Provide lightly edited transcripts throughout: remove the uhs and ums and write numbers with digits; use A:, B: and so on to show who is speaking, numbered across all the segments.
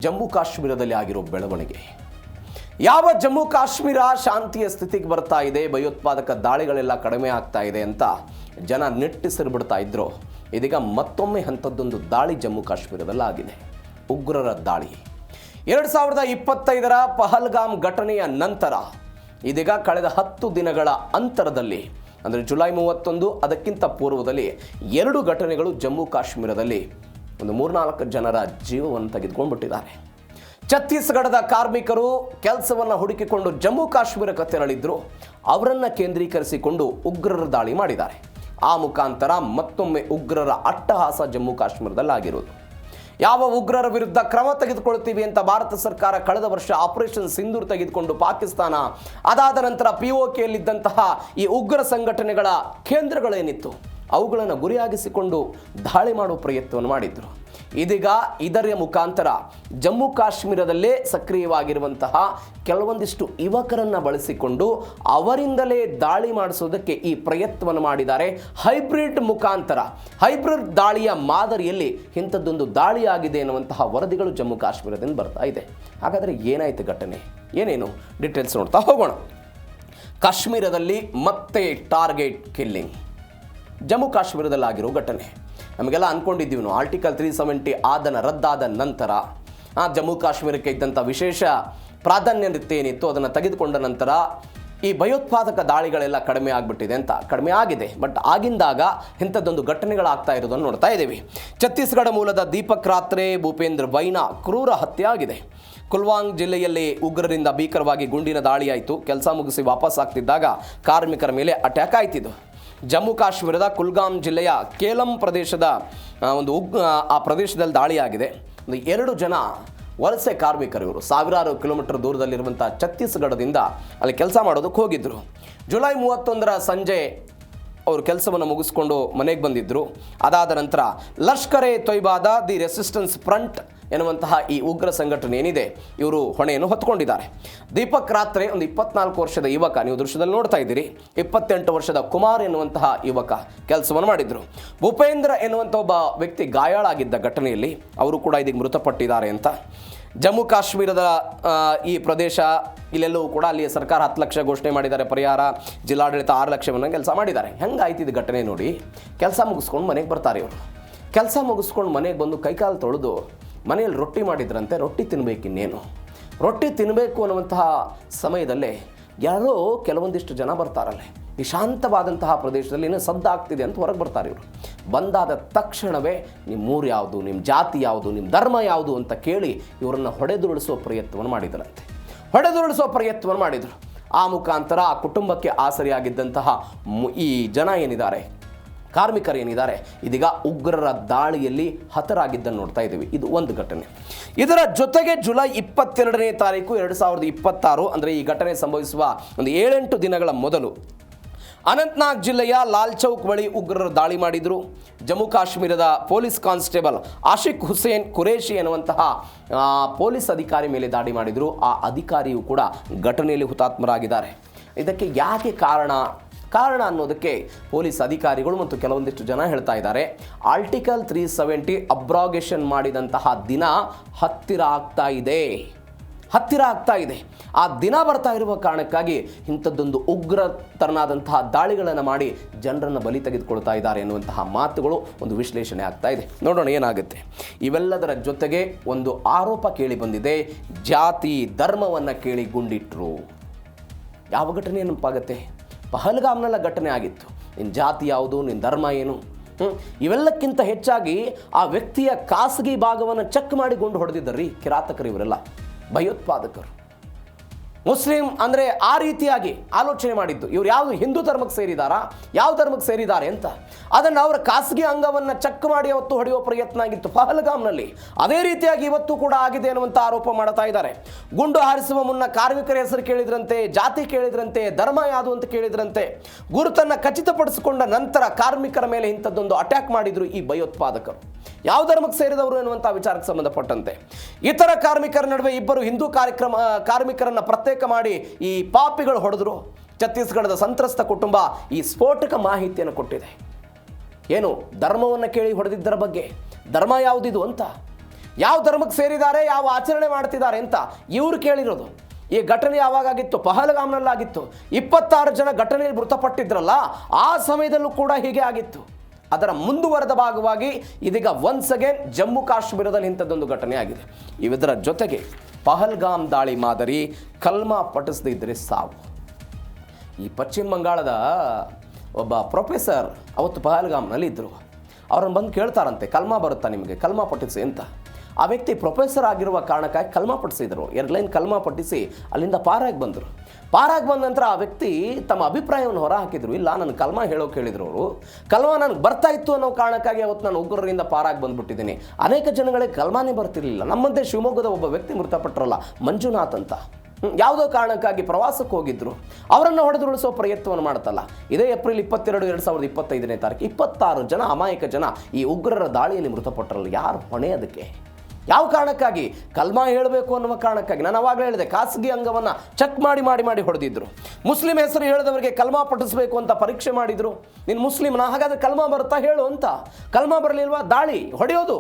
A: ಜಮ್ಮು ಕಾಶ್ಮೀರದಲ್ಲಿ ಆಗಿರೋ ಬೆಳವಣಿಗೆ ಯಾವ ಜಮ್ಮು ಕಾಶ್ಮೀರ ಶಾಂತಿಯ ಸ್ಥಿತಿಗೆ ಬರ್ತಾ ಇದೆ, ಭಯೋತ್ಪಾದಕ ದಾಳಿಗಳೆಲ್ಲ ಕಡಿಮೆ ಆಗ್ತಾ ಇದೆ ಅಂತ ಜನ ನಿಟ್ಟುಸಿರು ಇದ್ರು. ಇದೀಗ ಮತ್ತೊಮ್ಮೆ ಹಂತದ್ದೊಂದು ದಾಳಿ ಜಮ್ಮು ಕಾಶ್ಮೀರದಲ್ಲಿ ಆಗಿದೆ. ಉಗ್ರರ ದಾಳಿ 2025ರ ಪಹಲ್ಗಾಮ್ ಘಟನೆಯ ನಂತರ ಇದೀಗ ಕಳೆದ 10 ದಿನಗಳ ಅಂತರದಲ್ಲಿ ಅಂದರೆ ಜುಲೈ 31 ಅದಕ್ಕಿಂತ ಪೂರ್ವದಲ್ಲಿ 2 ಘಟನೆಗಳು ಜಮ್ಮು ಕಾಶ್ಮೀರದಲ್ಲಿ ಒಂದು 3-4 ಜನರ ಜೀವವನ್ನು ತೆಗೆದುಕೊಂಡ್ಬಿಟ್ಟಿದ್ದಾರೆ. ಛತ್ತೀಸ್ಗಢದ ಕಾರ್ಮಿಕರು ಕೆಲಸವನ್ನು ಹುಡುಕಿಕೊಂಡು ಜಮ್ಮು ಕಾಶ್ಮೀರಕ್ಕೆ ತೆರಳಿದ್ರು. ಅವರನ್ನು ಕೇಂದ್ರೀಕರಿಸಿಕೊಂಡು ಉಗ್ರರ ದಾಳಿ ಮಾಡಿದ್ದಾರೆ. ಆ ಮುಖಾಂತರ ಮತ್ತೊಮ್ಮೆ ಉಗ್ರರ ಅಟ್ಟಹಾಸ ಜಮ್ಮು ಕಾಶ್ಮೀರದಲ್ಲಿ ಆಗಿರೋದು. ಯಾವ ಉಗ್ರರ ವಿರುದ್ಧ ಕ್ರಮ ತೆಗೆದುಕೊಳ್ತೀವಿ ಅಂತ ಭಾರತ ಸರ್ಕಾರ ಕಳೆದ ವರ್ಷ ಆಪರೇಷನ್ ಸಿಂಧೂರ್ ತೆಗೆದುಕೊಂಡು ಪಾಕಿಸ್ತಾನ, ಅದಾದ ನಂತರ POKಯಲ್ಲಿದ್ದಂತಹ ಈ ಉಗ್ರ ಸಂಘಟನೆಗಳ ಕೇಂದ್ರಗಳೇನಿತ್ತು ಅವುಗಳನ್ನು ಗುರಿಯಾಗಿಸಿಕೊಂಡು ದಾಳಿ ಮಾಡುವ ಪ್ರಯತ್ನವನ್ನು ಮಾಡಿದ್ರು. ಇದೀಗ ಇದರ ಮುಖಾಂತರ ಜಮ್ಮು ಕಾಶ್ಮೀರದಲ್ಲೇ ಸಕ್ರಿಯವಾಗಿರುವಂತಹ ಕೆಲವೊಂದಿಷ್ಟು ಯುವಕರನ್ನು ಬಳಸಿಕೊಂಡು ಅವರಿಂದಲೇ ದಾಳಿ ಮಾಡಿಸೋದಕ್ಕೆ ಈ ಪ್ರಯತ್ನವನ್ನು ಮಾಡಿದ್ದಾರೆ. ಹೈಬ್ರಿಡ್ ಮುಖಾಂತರ, ಹೈಬ್ರಿಡ್ ದಾಳಿಯ ಮಾದರಿಯಲ್ಲಿ ಇಂಥದ್ದೊಂದು ದಾಳಿಯಾಗಿದೆ ಎನ್ನುವಂತಹ ವರದಿಗಳು ಜಮ್ಮು ಕಾಶ್ಮೀರದಿಂದ ಬರ್ತಾ ಇದೆ. ಹಾಗಾದರೆ ಏನಾಯಿತು ಘಟನೆ, ಏನೇನು ಡೀಟೇಲ್ಸ್ ನೋಡ್ತಾ ಹೋಗೋಣ. ಕಾಶ್ಮೀರದಲ್ಲಿ ಮತ್ತೆ ಟಾರ್ಗೆಟ್ ಕಿಲ್ಲಿಂಗ್. ಜಮ್ಮು ಕಾಶ್ಮೀರದಲ್ಲಾಗಿರೋ ಘಟನೆ ನಮಗೆಲ್ಲ ಅಂದ್ಕೊಂಡಿದ್ದೀವಿ ನಾವು, ಆರ್ಟಿಕಲ್ 370 ರದ್ದಾದ ನಂತರ ಜಮ್ಮು ಕಾಶ್ಮೀರಕ್ಕೆ ಇದ್ದಂಥ ವಿಶೇಷ ಪ್ರಾಧಾನ್ಯತೆ ಏನಿತ್ತು ಅದನ್ನು ತೆಗೆದುಕೊಂಡ ನಂತರ ಈ ಭಯೋತ್ಪಾದಕ ದಾಳಿಗಳೆಲ್ಲ ಕಡಿಮೆ ಆಗಿಬಿಟ್ಟಿದೆ ಅಂತ. ಕಡಿಮೆ ಆಗಿದೆ, ಬಟ್ ಆಗಿಂದಾಗ ಇಂಥದ್ದೊಂದು ಘಟನೆಗಳಾಗ್ತಾ ಇರೋದನ್ನು ನೋಡ್ತಾ ಇದ್ದೀವಿ. ಛತ್ತೀಸ್ಗಢ ಮೂಲದ ದೀಪಕ್ ರಾತ್ರೆ, ಭೂಪೇಂದ್ರ ಬೈನಾ ಕ್ರೂರ ಹತ್ಯೆ ಆಗಿದೆ. ಕುಲ್ವಾಂಗ್ ಜಿಲ್ಲೆಯಲ್ಲಿ ಉಗ್ರರಿಂದ ಭೀಕರವಾಗಿ ಗುಂಡಿನ ದಾಳಿಯಾಯಿತು. ಕೆಲಸ ಮುಗಿಸಿ ವಾಪಸ್ ಆಗ್ತಿದ್ದಾಗ ಕಾರ್ಮಿಕರ ಮೇಲೆ ಅಟ್ಯಾಕ್ ಆಯ್ತಿದ್ದು. ಜಮ್ಮು ಕಾಶ್ಮೀರದ ಕುಲ್ಗಾಮ್ ಜಿಲ್ಲೆಯ ಕೇಲಂ ಪ್ರದೇಶದ ಆ ಪ್ರದೇಶದಲ್ಲಿ ದಾಳಿಯಾಗಿದೆ. 2 ಜನ ವಲಸೆ ಕಾರ್ಮಿಕರು, ಇವರು ಸಾವಿರಾರು ಕಿಲೋಮೀಟರ್ ದೂರದಲ್ಲಿರುವಂಥ ಛತ್ತೀಸ್ಗಢದಿಂದ ಅಲ್ಲಿ ಕೆಲಸ ಮಾಡೋದಕ್ಕೆ ಹೋಗಿದ್ದರು. ಜುಲೈ 31ರ ಸಂಜೆ ಅವರು ಕೆಲಸವನ್ನು ಮುಗಿಸ್ಕೊಂಡು ಮನೆಗೆ ಬಂದಿದ್ದರು. ಅದಾದ ನಂತರ ಲಷ್ಕರ್-ಎ ತೊಯ್ಬಾದ ದಿ ರೆಸಿಸ್ಟೆನ್ಸ್ ಫ್ರಂಟ್ ಎನ್ನುವಂತಹ ಈ ಉಗ್ರ ಸಂಘಟನೆ ಏನಿದೆ ಇವರು ಹೊಣೆಯನ್ನು ಹೊತ್ತುಕೊಂಡಿದ್ದಾರೆ. ದೀಪಕ್ ರಾತ್ರೆ ಒಂದು 24 ವರ್ಷದ ಯುವಕ, ನೀವು ದೃಶ್ಯದಲ್ಲಿ ನೋಡ್ತಾ ಇದ್ದೀರಿ. 28 ವರ್ಷದ ಕುಮಾರ್ ಎನ್ನುವಂತಹ ಯುವಕ ಕೆಲಸವನ್ನು ಮಾಡಿದರು. ಭೂಪೇಂದ್ರ ಎನ್ನುವಂಥ ಒಬ್ಬ ವ್ಯಕ್ತಿ ಗಾಯಾಳಾಗಿದ್ದ ಘಟನೆಯಲ್ಲಿ ಅವರು ಕೂಡ ಇದೀಗ ಮೃತಪಟ್ಟಿದ್ದಾರೆ ಅಂತ. ಜಮ್ಮು ಕಾಶ್ಮೀರದ ಈ ಪ್ರದೇಶ ಇಲ್ಲೆಲ್ಲೂ ಕೂಡ ಅಲ್ಲಿಯ ಸರ್ಕಾರ 10 ಲಕ್ಷ ಘೋಷಣೆ ಮಾಡಿದ್ದಾರೆ ಪರಿಹಾರ, ಜಿಲ್ಲಾಡಳಿತ 6 ಲಕ್ಷವನ್ನು ಕೆಲಸ ಮಾಡಿದ್ದಾರೆ. ಹೆಂಗಾಯ್ತು ಇದು ಘಟನೆ ನೋಡಿ. ಕೆಲಸ ಮುಗಿಸ್ಕೊಂಡು ಮನೆಗೆ ಬರ್ತಾರೆ ಇವರು. ಕೆಲಸ ಮುಗಿಸ್ಕೊಂಡು ಮನೆಗೆ ಬಂದು ಕೈಕಾಲು ತೊಳೆದು ಮನೆಯಲ್ಲಿ ರೊಟ್ಟಿ ಮಾಡಿದ್ರಂತೆ. ರೊಟ್ಟಿ ತಿನ್ನಬೇಕಿನ್ನೇನು, ರೊಟ್ಟಿ ತಿನ್ನಬೇಕು ಅನ್ನುವಂತಹ ಸಮಯದಲ್ಲೇ ಯಾರೋ ಕೆಲವೊಂದಿಷ್ಟು ಜನ ಬರ್ತಾರಲ್ಲೇ, ಈ ಶಾಂತವಾದಂತಹ ಪ್ರದೇಶದಲ್ಲಿ ಏನೋ ಸದ್ದಾಗ್ತಿದೆ ಅಂತ ಹೊರಗೆ ಬರ್ತಾರೆ ಇವರು. ಬಂದಾದ ತಕ್ಷಣವೇ ನಿಮ್ಮ ಊರು ಯಾವುದು, ನಿಮ್ಮ ಜಾತಿ ಯಾವುದು, ನಿಮ್ಮ ಧರ್ಮ ಯಾವುದು ಅಂತ ಕೇಳಿ ಇವರನ್ನು ಹೊಡೆದುರುಳಿಸುವ ಪ್ರಯತ್ನವನ್ನು ಮಾಡಿದರು. ಆ ಮುಖಾಂತರ ಆ ಕುಟುಂಬಕ್ಕೆ ಆಸರಿಯಾಗಿದ್ದಂತಹ ಈ ಜನ ಏನಿದ್ದಾರೆ, ಕಾರ್ಮಿಕರು ಏನಿದ್ದಾರೆ, ಇದೀಗ ಉಗ್ರರ ದಾಳಿಯಲ್ಲಿ ಹತರಾಗಿದ್ದನ್ನು ನೋಡ್ತಾ ಇದ್ದೀವಿ. ಇದು ಒಂದು ಘಟನೆ. ಇದರ ಜೊತೆಗೆ ಜುಲೈ 22ನೇ ತಾರೀಕು 2026 ಅಂದರೆ ಈ ಘಟನೆ ಸಂಭವಿಸುವ ಒಂದು 7-8 ದಿನಗಳ ಮೊದಲು ಅನಂತನಾಗ್ ಜಿಲ್ಲೆಯ ಲಾಲ್ ಚೌಕ್ ಬಳಿ ಉಗ್ರರು ದಾಳಿ ಮಾಡಿದರು. ಜಮ್ಮು ಕಾಶ್ಮೀರದ ಪೊಲೀಸ್ ಕಾನ್ಸ್ಟೇಬಲ್ ಆಶಿಕ್ ಹುಸೇನ್ ಕುರೇಶಿ ಎನ್ನುವಂತಹ ಪೊಲೀಸ್ ಅಧಿಕಾರಿ ಮೇಲೆ ದಾಳಿ ಮಾಡಿದರು. ಆ ಅಧಿಕಾರಿಯು ಕೂಡ ಘಟನೆಯಲ್ಲಿ ಹುತಾತ್ಮರಾಗಿದ್ದಾರೆ. ಇದಕ್ಕೆ ಯಾಕೆ ಕಾರಣ ಅನ್ನೋದಕ್ಕೆ ಪೊಲೀಸ್ ಅಧಿಕಾರಿಗಳು ಮತ್ತು ಕೆಲವೊಂದಿಷ್ಟು ಜನ ಹೇಳ್ತಾ ಇದ್ದಾರೆ. ಆರ್ಟಿಕಲ್ 370 ಅಬ್ರಾಗೇಷನ್ ಮಾಡಿದಂತಹ ದಿನ ಹತ್ತಿರ ಆಗ್ತಾ ಇದೆ. ಆ ದಿನ ಬರ್ತಾ ಇರುವ ಕಾರಣಕ್ಕಾಗಿ ಇಂಥದ್ದೊಂದು ಉಗ್ರತರನಾದಂತಹ ದಾಳಿಗಳನ್ನು ಮಾಡಿ ಜನರನ್ನು ಬಲಿ ತೆಗೆದುಕೊಳ್ತಾ ಇದ್ದಾರೆ ಎನ್ನುವಂತಹ ಮಾತುಗಳು ಒಂದು ವಿಶ್ಲೇಷಣೆ ಆಗ್ತಾ ಇದೆ. ನೋಡೋಣ ಏನಾಗುತ್ತೆ. ಇವೆಲ್ಲದರ ಜೊತೆಗೆ ಒಂದು ಆರೋಪ ಕೇಳಿ ಬಂದಿದೆ. ಜಾತಿ ಧರ್ಮವನ್ನು ಕೇಳಿ ಗುಂಡಿಟ್ರು. ಯಾವ ಘಟನೆ ನೆನಪಾಗುತ್ತೆ? ಪಹಲ್ಗಾಮ್ನೆಲ್ಲ ಘಟನೆ ಆಗಿತ್ತು. ನಿನ್ನ ಜಾತಿ ಯಾವುದು, ನಿನ್ನ ಧರ್ಮ ಏನು, ಇವೆಲ್ಲಕ್ಕಿಂತ ಹೆಚ್ಚಾಗಿ ಆ ವ್ಯಕ್ತಿಯ ಖಾಸಗಿ ಭಾಗವನ್ನು ಚೆಕ್ ಮಾಡಿ ಗುಂಡು ಹೊಡೆದಿದ್ದರಿ ಕಿರಾತಕರು, ಇವರೆಲ್ಲ ಭಯೋತ್ಪಾದಕರು. ಮುಸ್ಲಿಂ ಅಂದರೆ ಆ ರೀತಿಯಾಗಿ ಆಲೋಚನೆ ಮಾಡಿದ್ದು. ಇವರು ಯಾವುದು ಹಿಂದೂ ಧರ್ಮಕ್ಕೆ ಸೇರಿದಾರಾ, ಯಾವ ಧರ್ಮಕ್ಕೆ ಸೇರಿದ್ದಾರೆ ಅಂತ ಅದನ್ನು ಅವರ ಖಾಸಗಿ ಅಂಗವನ್ನು ಚೆಕ್ ಮಾಡಿ ಅವತ್ತು ಹೊಡೆಯುವ ಪ್ರಯತ್ನ ಆಗಿತ್ತು ಪಹಲ್ಗಾಮ್ನಲ್ಲಿ. ಅದೇ ರೀತಿಯಾಗಿ ಇವತ್ತು ಕೂಡ ಆಗಿದೆ ಅನ್ನುವಂಥ ಆರೋಪ ಮಾಡ್ತಾ ಇದ್ದಾರೆ. ಗುಂಡು ಹಾರಿಸುವ ಮುನ್ನ ಕಾರ್ಮಿಕರ ಹೆಸರು ಕೇಳಿದ್ರಂತೆ, ಜಾತಿ ಕೇಳಿದ್ರಂತೆ, ಧರ್ಮ ಯಾವುದು ಅಂತ ಕೇಳಿದ್ರಂತೆ. ಗುರುತನ್ನು ಖಚಿತಪಡಿಸಿಕೊಂಡ ನಂತರ ಕಾರ್ಮಿಕರ ಮೇಲೆ ಇಂಥದ್ದೊಂದು ಅಟ್ಯಾಕ್ ಮಾಡಿದ್ರು ಈ ಭಯೋತ್ಪಾದಕರು. ಯಾವ ಧರ್ಮಕ್ಕೆ ಸೇರಿದವರು ಎನ್ನುವಂಥ ವಿಚಾರಕ್ಕೆ ಸಂಬಂಧಪಟ್ಟಂತೆ ಇತರ ಕಾರ್ಮಿಕರ ನಡುವೆ ಇಬ್ಬರು ಹಿಂದೂ ಕಾರ್ಮಿಕರನ್ನು ಪ್ರತ್ಯೇಕ ಮಾಡಿ ಈ ಪಾಪಿಗಳು ಹೊಡೆದರು. ಛತ್ತೀಸ್ಗಢದ ಸಂತ್ರಸ್ತ ಕುಟುಂಬ ಈ ಸ್ಫೋಟಕ ಮಾಹಿತಿಯನ್ನು ಕೊಟ್ಟಿದೆ. ಏನು ಧರ್ಮವನ್ನು ಕೇಳಿ ಹೊಡೆದಿದ್ದರ ಬಗ್ಗೆ, ಧರ್ಮ ಯಾವುದಿದು ಅಂತ. ಯಾವ ಧರ್ಮಕ್ಕೆ ಸೇರಿದ್ದಾರೆ, ಯಾವ ಆಚರಣೆ ಮಾಡ್ತಿದ್ದಾರೆ ಅಂತ ಇವರು ಕೇಳಿರೋದು. ಈ ಘಟನೆ ಯಾವಾಗಾಗಿತ್ತು? ಪಹಲ್ಗಾಮ್ನಲ್ಲಾಗಿತ್ತು. 26 ಜನ ಘಟನೆಯಲ್ಲಿ ಮೃತಪಟ್ಟಿದ್ರಲ್ಲ, ಆ ಸಮಯದಲ್ಲೂ ಕೂಡ ಹೀಗೆ ಆಗಿತ್ತು. ಅದರ ಮುಂದುವರೆದ ಭಾಗವಾಗಿ ಇದೀಗ ಒನ್ಸ್ ಅಗೇನ್ ಜಮ್ಮು ಕಾಶ್ಮೀರದಲ್ಲಿ ಇಂಥದ್ದೊಂದು ಘಟನೆ ಆಗಿದೆ. ಇದರ ಜೊತೆಗೆ ಪಹಲ್ಗಾಮ್ ದಾಳಿ ಮಾದರಿ ಕಲ್ಮಾ ಪಠಿಸದಿದ್ದರೆ ಸಾವು. ಈ ಪಶ್ಚಿಮ ಬಂಗಾಳದ ಒಬ್ಬ ಪ್ರೊಫೆಸರ್ ಅವತ್ತು ಪಹಲ್ಗಾಮ್ನಲ್ಲಿ ಇದ್ದರು. ಅವ್ರನ್ನ ಬಂದು ಕೇಳ್ತಾರಂತೆ, ಕಲ್ಮಾ ಬರುತ್ತಾ ನಿಮಗೆ, ಕಲ್ಮಾ ಪಠಿಸಿ ಅಂತ. ಆ ವ್ಯಕ್ತಿ ಪ್ರೊಫೆಸರ್ ಆಗಿರುವ ಕಾರಣಕ್ಕಾಗಿ ಕಲ್ಮಾ ಪಠಿಸಿದರು. 2 ಲೈನ್ ಕಲ್ಮಾ ಪಠಿಸಿ ಅಲ್ಲಿಂದ ಪಾರಾಗಿ ಬಂದರು. ಪಾರಾಗಿ ಬಂದ ನಂತರ ಆ ವ್ಯಕ್ತಿ ತಮ್ಮ ಅಭಿಪ್ರಾಯವನ್ನು ಹೊರ ಹಾಕಿದ್ರು. ಇಲ್ಲ, ನಾನು ಕಲ್ಮಾ ಹೇಳೋಕೆ ಹೇಳಿದ್ರು ಅವರು. ಕಲ್ಮಾ ನನಗೆ ಬರ್ತಾ ಇತ್ತು ಅನ್ನೋ ಕಾರಣಕ್ಕಾಗಿ ಅವತ್ತು ನಾನು ಉಗ್ರರಿಂದ ಪಾರಾಗಿ ಬಂದುಬಿಟ್ಟಿದ್ದೀನಿ. ಅನೇಕ ಜನಗಳಿಗೆ ಕಲ್ಮಾನೇ ಬರ್ತಿರಲಿಲ್ಲ. ನಮ್ಮಂತೆ ಶಿವಮೊಗ್ಗದ ಒಬ್ಬ ವ್ಯಕ್ತಿ ಮೃತಪಟ್ಟರಲ್ಲ, ಮಂಜುನಾಥ್ ಅಂತ, ಯಾವುದೋ ಕಾರಣಕ್ಕಾಗಿ ಪ್ರವಾಸಕ್ಕೆ ಹೋಗಿದ್ರು. ಅವರನ್ನು ಹೊಡೆದುರುಳಿಸೋ ಪ್ರಯತ್ನವನ್ನು ಮಾಡ್ತಲ್ಲ. ಇದೇ ಏಪ್ರಿಲ್ 22, 2025ನೇ ತಾರೀಕು 26 ಜನ ಅಮಾಯಕ ಜನ ಈ ಉಗ್ರರ ದಾಳಿಯಲ್ಲಿ ಮೃತಪಟ್ಟರಲ್ಲ. ಯಾರು ಹೊಣೆ ಅದಕ್ಕೆ? ಯಾವ ಕಾರಣಕ್ಕಾಗಿ? ಕಲ್ಮಾ ಹೇಳಬೇಕು ಅನ್ನುವ ಕಾರಣಕ್ಕಾಗಿ. ನಾನು ಅವಾಗಲೇ ಹೇಳಿದೆ, ಖಾಸಗಿ ಅಂಗವನ್ನು ಚೆಕ್ ಮಾಡಿ ಹೊಡೆದಿದ್ರು. ಮುಸ್ಲಿಂ ಹೆಸರು ಹೇಳಿದವರಿಗೆ ಕಲ್ಮಾ ಪಠಿಸಬೇಕು ಅಂತ ಪರೀಕ್ಷೆ ಮಾಡಿದ್ರು. ನೀನು ಮುಸ್ಲಿಮ್ನ, ಹಾಗಾದರೆ ಕಲ್ಮಾ ಬರುತ್ತಾ ಹೇಳು ಅಂತ. ಕಲ್ಮಾ ಬರಲಿಲ್ವಾ? ದಾಳಿ ಹೊಡೆಯೋದು.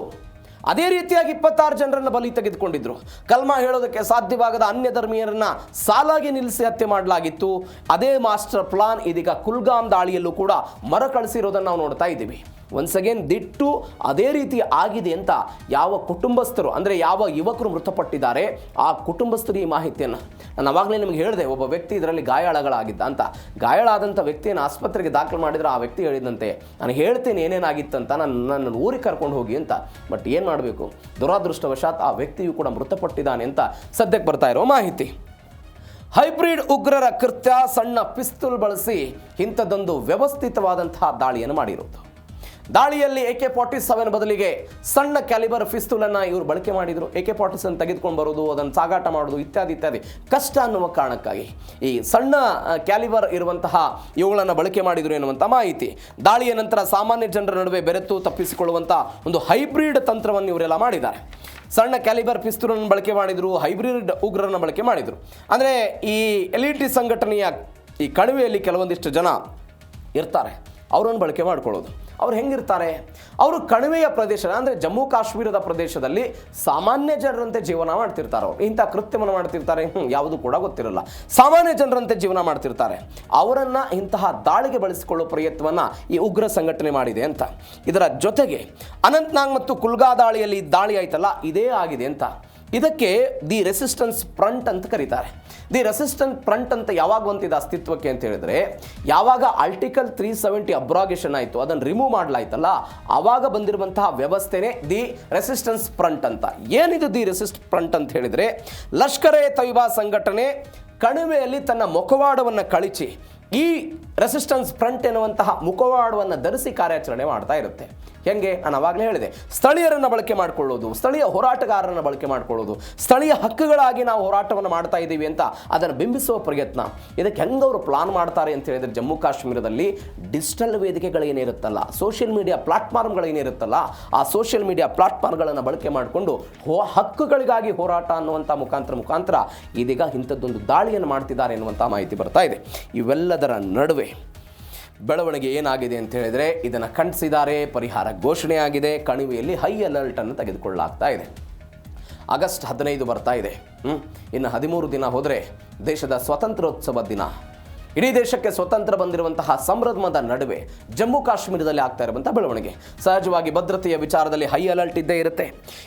A: ಅದೇ ರೀತಿಯಾಗಿ 26 ಜನರನ್ನು ಬಲಿ ತೆಗೆದುಕೊಂಡಿದ್ರು. ಕಲ್ಮಾ ಹೇಳೋದಕ್ಕೆ ಸಾಧ್ಯವಾಗದ ಅನ್ಯ ಧರ್ಮೀಯರನ್ನ ಸಾಲಾಗಿ ನಿಲ್ಲಿಸಿ ಹತ್ಯೆ ಮಾಡಲಾಗಿತ್ತು. ಅದೇ ಮಾಸ್ಟರ್ ಪ್ಲಾನ್ ಇದೀಗ ಕುಲ್ಗಾಮ್ ದಾಳಿಯಲ್ಲೂ ಕೂಡ ಮರುಕಳಿಸಿರೋದನ್ನು ನಾವು ನೋಡ್ತಾ ಇದ್ದೀವಿ. ಒನ್ಸ್ ಅಗೇನ್ ದಿಟ್ಟು ಅದೇ ರೀತಿ ಆಗಿದೆ ಅಂತ ಯಾವ ಕುಟುಂಬಸ್ಥರು, ಅಂದರೆ ಯಾವ ಯುವಕರು ಮೃತಪಟ್ಟಿದ್ದಾರೆ ಆ ಕುಟುಂಬಸ್ಥರು ಈ ಮಾಹಿತಿಯನ್ನು ನಾನು ಅವಾಗಲೇ ನಿಮಗೆ ಹೇಳಿದೆ. ಒಬ್ಬ ವ್ಯಕ್ತಿ ಇದರಲ್ಲಿ ಗಾಯಾಳಾಗಿದ್ದ ಅಂತ. ಗಾಯಾಳಾದಂಥ ವ್ಯಕ್ತಿಯನ್ನು ಆಸ್ಪತ್ರೆಗೆ ದಾಖಲು ಮಾಡಿದರೆ ಆ ವ್ಯಕ್ತಿ ಹೇಳಿದಂತೆ, ನಾನು ಹೇಳ್ತೇನೆ ಏನೇನಾಗಿತ್ತಂತ, ನನ್ನ ಊರಿಗೆ ಕರ್ಕೊಂಡು ಹೋಗಿ ಅಂತ. ಬಟ್ ಏನು ಮಾಡಬೇಕು, ದುರಾದೃಷ್ಟವಶಾತ್ ಆ ವ್ಯಕ್ತಿಯು ಕೂಡ ಮೃತಪಟ್ಟಿದ್ದಾನೆ ಅಂತ ಸದ್ಯಕ್ಕೆ ಬರ್ತಾ ಇರೋ ಮಾಹಿತಿ. ಹೈಬ್ರಿಡ್ ಉಗ್ರರ ಕೃತ್ಯ, ಸಣ್ಣ ಪಿಸ್ತೂಲ್ ಬಳಸಿ ಇಂಥದ್ದೊಂದು ವ್ಯವಸ್ಥಿತವಾದಂತಹ ದಾಳಿಯನ್ನು ಮಾಡಿರೋದು. ದಾಳಿಯಲ್ಲಿ AK-47 ಬದಲಿಗೆ ಸಣ್ಣ ಕ್ಯಾಲಿಬರ್ ಪಿಸ್ತೂಲನ್ನು ಇವರು ಬಳಕೆ ಮಾಡಿದರು. AK-47 ತೆಗೆದುಕೊಂಡು ಬರೋದು, ಅದನ್ನು ಸಾಗಾಟ ಮಾಡೋದು ಇತ್ಯಾದಿ ಕಷ್ಟ ಅನ್ನುವ ಕಾರಣಕ್ಕಾಗಿ ಈ ಸಣ್ಣ ಕ್ಯಾಲಿಬರ್ ಇರುವಂತಹ ಇವುಗಳನ್ನು ಬಳಕೆ ಮಾಡಿದರು ಎನ್ನುವಂಥ ಮಾಹಿತಿ. ದಾಳಿಯ ನಂತರ ಸಾಮಾನ್ಯ ಜನರ ನಡುವೆ ಬೆರೆತು ತಪ್ಪಿಸಿಕೊಳ್ಳುವಂಥ ಒಂದು ಹೈಬ್ರಿಡ್ ತಂತ್ರವನ್ನು ಇವರೆಲ್ಲ ಮಾಡಿದ್ದಾರೆ. ಸಣ್ಣ ಕ್ಯಾಲಿಬರ್ ಪಿಸ್ತೂಲನ್ನು ಬಳಕೆ ಮಾಡಿದರು, ಹೈಬ್ರಿಡ್ ಉಗ್ರರನ್ನು ಬಳಕೆ ಮಾಡಿದರು. ಅಂದರೆ ಈ ಎಲಿಟಿ ಸಂಘಟನೆಯ ಈ ಕಣಿವೆಯಲ್ಲಿ ಕೆಲವೊಂದಿಷ್ಟು ಜನ ಇರ್ತಾರೆ, ಅವರನ್ನು ಬಳಕೆ ಮಾಡ್ಕೊಳ್ಳೋದು. ಅವ್ರು ಹೆಂಗಿರ್ತಾರೆ? ಅವರು ಕಣಿವೆಯ ಪ್ರದೇಶ, ಅಂದರೆ ಜಮ್ಮು ಕಾಶ್ಮೀರದ ಪ್ರದೇಶದಲ್ಲಿ ಸಾಮಾನ್ಯ ಜನರಂತೆ ಜೀವನ ಮಾಡ್ತಿರ್ತಾರೆ. ಅವರು ಇಂಥ ಕೃತ್ಯವನ್ನು ಮಾಡ್ತಿರ್ತಾರೆ, ಯಾವುದು ಕೂಡ ಗೊತ್ತಿರಲ್ಲ. ಸಾಮಾನ್ಯ ಜನರಂತೆ ಜೀವನ ಮಾಡ್ತಿರ್ತಾರೆ. ಅವರನ್ನು ಇಂತಹ ದಾಳಿಗೆ ಬಳಸಿಕೊಳ್ಳೋ ಪ್ರಯತ್ನವನ್ನು ಈ ಉಗ್ರ ಸಂಘಟನೆ ಮಾಡಿದೆ ಅಂತ. ಇದರ ಜೊತೆಗೆ ಅನಂತನಾಗ್ ಮತ್ತು ಕುಲ್ಗಾ ದಾಳಿಯಲ್ಲಿ ದಾಳಿ ಆಯ್ತಲ್ಲ, ಇದೇ ಆಗಿದೆ ಅಂತ. ಇದಕ್ಕೆ ದಿ ರೆಸಿಸ್ಟೆನ್ಸ್ ಫ್ರಂಟ್ ಅಂತ ಕರೀತಾರೆ. ದಿ ರೆಸಿಸ್ಟೆನ್ಸ್ ಫ್ರಂಟ್ ಅಂತ ಯಾವಾಗ ಬಂತಿದೆ ಅಸ್ತಿತ್ವಕ್ಕೆ ಅಂತ ಹೇಳಿದ್ರೆ, ಯಾವಾಗ ಆರ್ಟಿಕಲ್ 370 ಅಬ್ರಾಗೇಷನ್ ಆಯಿತು, ಅದನ್ನು ರಿಮೂವ್ ಮಾಡಲಾಯ್ತಲ್ಲ, ಆವಾಗ ಬಂದಿರುವಂತಹ ವ್ಯವಸ್ಥೆನೇ ದಿ ರೆಸಿಸ್ಟೆನ್ಸ್ ಫ್ರಂಟ್ ಅಂತ. ಏನಿದು ದಿ ರೆಸಿಸ್ಟ್ ಫ್ರಂಟ್ ಅಂತ ಹೇಳಿದರೆ, ಲಷ್ಕರ್ ಎ ತೊಯ್ಬಾ ಸಂಘಟನೆ ಕಣಿವೆಯಲ್ಲಿ ತನ್ನ ಮುಖವಾಡವನ್ನು ಕಳಿಸಿ ಈ ರೆಸಿಸ್ಟೆನ್ಸ್ ಫ್ರಂಟ್ ಎನ್ನುವಂತಹ ಮುಖವಾಡವನ್ನು ಧರಿಸಿ ಕಾರ್ಯಾಚರಣೆ ಮಾಡ್ತಾ ಇರುತ್ತೆ. ಹೆಂಗೆ? ನಾನು ಅವಾಗಲೇ ಹೇಳಿದೆ, ಸ್ಥಳೀಯರನ್ನು ಬಳಕೆ ಮಾಡಿಕೊಳ್ಳೋದು, ಸ್ಥಳೀಯ ಹೋರಾಟಗಾರರನ್ನು ಬಳಕೆ ಮಾಡಿಕೊಳ್ಳೋದು, ಸ್ಥಳೀಯ ಹಕ್ಕುಗಳಾಗಿ ನಾವು ಹೋರಾಟವನ್ನು ಮಾಡ್ತಾ ಇದ್ದೀವಿ ಅಂತ ಅದನ್ನು ಬಿಂಬಿಸುವ ಪ್ರಯತ್ನ. ಇದಕ್ಕೆ ಹೆಂಗೆ ಅವರು ಪ್ಲಾನ್ ಮಾಡ್ತಾರೆ ಅಂತ ಹೇಳಿದರೆ, ಜಮ್ಮು ಕಾಶ್ಮೀರದಲ್ಲಿ ಡಿಜಿಟಲ್ ವೇದಿಕೆಗಳೇನಿರುತ್ತಲ್ಲ, ಸೋಷಿಯಲ್ ಮೀಡಿಯಾ ಪ್ಲಾಟ್ಫಾರ್ಮ್ಗಳೇನಿರುತ್ತಲ್ಲ, ಆ ಸೋಷಿಯಲ್ ಮೀಡಿಯಾ ಪ್ಲಾಟ್ಫಾರ್ಮ್ಗಳನ್ನು ಬಳಕೆ ಮಾಡಿಕೊಂಡು ಹಕ್ಕುಗಳಿಗಾಗಿ ಹೋರಾಟ ಅನ್ನುವಂಥ ಮುಖಾಂತರ ಇದೀಗ ಇಂಥದ್ದೊಂದು ದಾಳಿಯನ್ನು ಮಾಡ್ತಿದ್ದಾರೆ ಎನ್ನುವಂಥ ಮಾಹಿತಿ ಬರ್ತಾ ಇದೆ. ಇವೆಲ್ಲದರ ನಡುವೆ ಬೆಳವಣಿಗೆ ಏನಾಗಿದೆ ಅಂತ ಹೇಳಿದರೆ, ಇದನ್ನು ಖಂಡಿಸಿದ್ದಾರೆ, ಪರಿಹಾರ ಘೋಷಣೆ ಆಗಿದೆ, ಕಣಿವೆಯಲ್ಲಿ ಹೈ ಅಲರ್ಟನ್ನು ತೆಗೆದುಕೊಳ್ಳಲಾಗ್ತಾ ಇದೆ. ಆಗಸ್ಟ್ 15 ಬರ್ತಾ ಇದೆ. ಇನ್ನು 13 ದಿನ ಹೋದರೆ ದೇಶದ ಸ್ವಾತಂತ್ರ್ಯೋತ್ಸವ ದಿನ. ಇಡೀ ದೇಶಕ್ಕೆ ಸ್ವತಂತ್ರ ಬಂದಿರುವಂತಹ ಸಂಭ್ರಮದ ನಡುವೆ ಜಮ್ಮು ಕಾಶ್ಮೀರದಲ್ಲಿ ಆಗ್ತಾ ಇರುವಂತಹ ಬೆಳವಣಿಗೆ. ಸಹಜವಾಗಿ ಭದ್ರತೆಯ ವಿಚಾರದಲ್ಲಿ ಹೈ ಅಲರ್ಟ್ ಇದ್ದೇ ಇರುತ್ತೆ.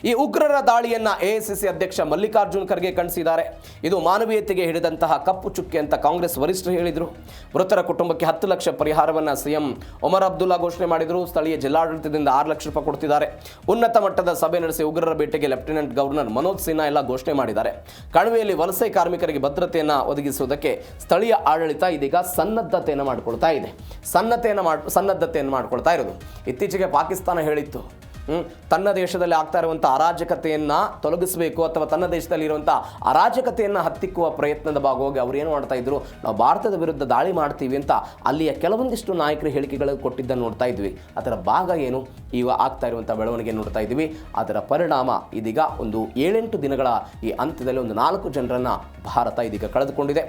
A: ಈ ಉಗ್ರರ ದಾಳಿಯನ್ನು AICC ಅಧ್ಯಕ್ಷ ಮಲ್ಲಿಕಾರ್ಜುನ್ ಖರ್ಗೆ ಖಂಡಿಸಿದ್ದಾರೆ. ಇದು ಮಾನವೀಯತೆಗೆ ಹಿಡಿದಂತಹ ಕಪ್ಪು ಚುಕ್ಕೆ ಅಂತ ಕಾಂಗ್ರೆಸ್ ವರಿಷ್ಠರು ಹೇಳಿದರು. ಮೃತರ ಕುಟುಂಬಕ್ಕೆ 10 ಲಕ್ಷ ಪರಿಹಾರವನ್ನು CM ಒಮರ್ ಅಬ್ದುಲ್ಲಾ ಘೋಷಣೆ ಮಾಡಿದರು. ಸ್ಥಳೀಯ ಜಿಲ್ಲಾಡಳಿತದಿಂದ 6 ಲಕ್ಷ ರೂಪಾಯಿ ಕೊಡ್ತಿದ್ದಾರೆ. ಉನ್ನತ ಮಟ್ಟದ ಸಭೆ ನಡೆಸಿ ಉಗ್ರರ ಬೇಟೆಗೆ ಲೆಫ್ಟಿನೆಂಟ್ ಗವರ್ನರ್ ಮನೋಜ್ ಸಿನ್ಹಾ ಎಲ್ಲ ಘೋಷಣೆ ಮಾಡಿದ್ದಾರೆ. ಕಣಿವೆಯಲ್ಲಿ ವಲಸೆ ಕಾರ್ಮಿಕರಿಗೆ ಭದ್ರತೆಯನ್ನು ಒದಗಿಸುವುದಕ್ಕೆ ಸ್ಥಳೀಯ ಆಡಳಿತ ಇದೀಗ ಸನ್ನದ್ಧತೆಯನ್ನು ಮಾಡಿಕೊಳ್ತಾ ಇದೆ. ಸನ್ನದ್ಧತೆಯನ್ನು ಮಾಡಿಕೊಳ್ತಾ ಇರೋದು. ಇತ್ತೀಚೆಗೆ ಪಾಕಿಸ್ತಾನ ಹೇಳಿತ್ತು, ತನ್ನ ದೇಶದಲ್ಲಿ ಆಗ್ತಾ ಇರುವಂಥ ಅರಾಜಕತೆಯನ್ನು ತೊಲಗಿಸಬೇಕು ಅಥವಾ ತನ್ನ ದೇಶದಲ್ಲಿ ಇರುವಂಥ ಅರಾಜಕತೆಯನ್ನು ಹತ್ತಿಕ್ಕುವ ಪ್ರಯತ್ನದ ಭಾಗವಾಗಿ ಅವರು ಏನು ಮಾಡ್ತಾ ಇದ್ರು, ನಾವು ಭಾರತದ ವಿರುದ್ಧ ದಾಳಿ ಮಾಡ್ತೀವಿ ಅಂತ ಅಲ್ಲಿಯ ಕೆಲವೊಂದಿಷ್ಟು ನಾಯಕರು ಹೇಳಿಕೆಗಳು ಕೊಟ್ಟಿದ್ದನ್ನು ನೋಡ್ತಾ ಇದ್ವಿ. ಅದರ ಭಾಗ ಏನು ಈಗ ಆಗ್ತಾ ಇರುವಂಥ ಬೆಳವಣಿಗೆ ನೋಡ್ತಾ ಇದ್ದೀವಿ. ಅದರ ಪರಿಣಾಮ ಇದೀಗ ಒಂದು 7-8 ದಿನಗಳ ಈ ಅಂತ್ಯದಲ್ಲಿ ಒಂದು 4 ಜನರನ್ನು ಭಾರತ ಇದೀಗ ಕಳೆದುಕೊಂಡಿದೆ.